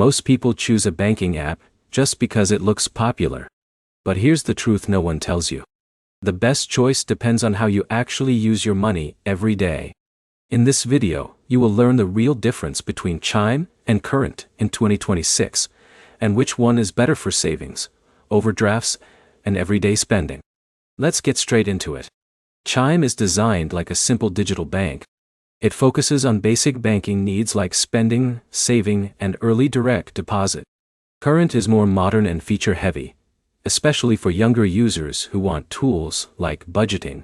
Most people choose a banking app just because it looks popular. But here's the truth no one tells you. The best choice depends on how you actually use your money every day. In this video, you will learn the real difference between Chime and Current in 2026, and which one is better for savings, overdrafts, and everyday spending. Let's get straight into it. Chime is designed like a simple digital bank. It focuses on basic banking needs like spending, saving, and early direct deposit. Current is more modern and feature-heavy, especially for younger users who want tools like budgeting,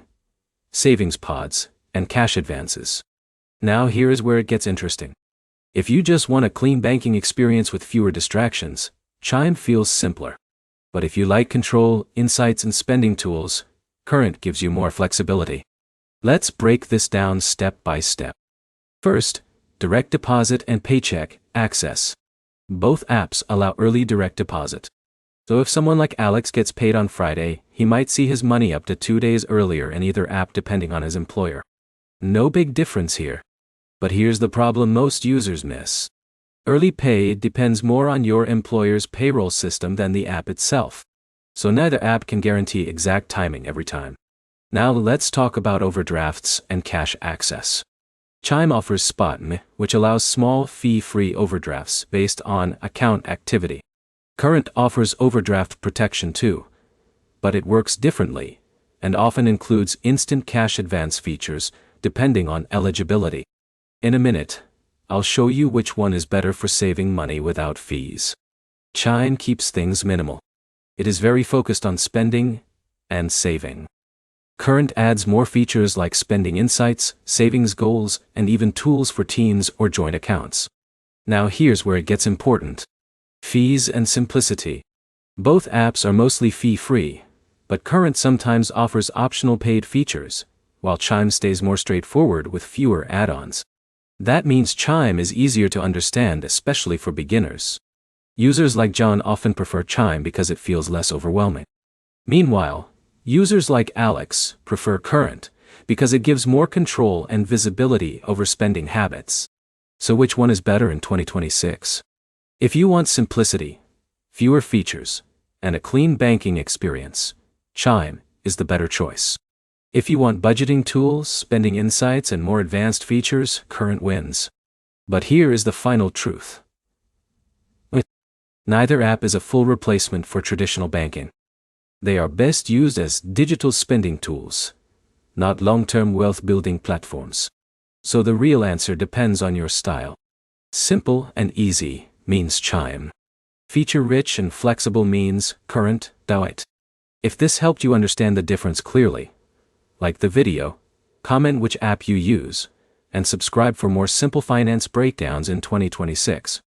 savings pods, and cash advances. Now here is where it gets interesting. If you just want a clean banking experience with fewer distractions, Chime feels simpler. But if you like control, insights, and spending tools, Current gives you more flexibility. Let's break this down step by step. First, direct deposit and paycheck access. Both apps allow early direct deposit. So if someone like Alex gets paid on Friday, he might see his money up to 2 days earlier in either app depending on his employer. No big difference here. But here's the problem most users miss. Early pay depends more on your employer's payroll system than the app itself. So neither app can guarantee exact timing every time. Now let's talk about overdrafts and cash access. Chime offers Chime, which allows small fee-free overdrafts based on account activity. Current offers overdraft protection too, but it works differently and often includes instant cash advance features depending on eligibility. In a minute, I'll show you which one is better for saving money without fees. Chime keeps things minimal. It is very focused on spending and saving. Current adds more features like spending insights, savings goals, and even tools for teams or joint accounts. Now here's where it gets important. Fees and simplicity. Both apps are mostly fee-free, but Current sometimes offers optional paid features, while Chime stays more straightforward with fewer add-ons. That means Chime is easier to understand, especially for beginners. Users like John often prefer Chime because it feels less overwhelming. Meanwhile, users like Alex prefer Current because it gives more control and visibility over spending habits. So which one is better in 2026? If you want simplicity, fewer features, and a clean banking experience, Chime is the better choice. If you want budgeting tools, spending insights, and more advanced features, Current wins. But here is the final truth. Neither app is a full replacement for traditional banking. They are best used as digital spending tools, not long-term wealth-building platforms. So the real answer depends on your style. Simple and easy means Chime. Feature-rich and flexible means Current. Do it. If this helped you understand the difference clearly, like the video, comment which app you use, and subscribe for more simple finance breakdowns in 2026.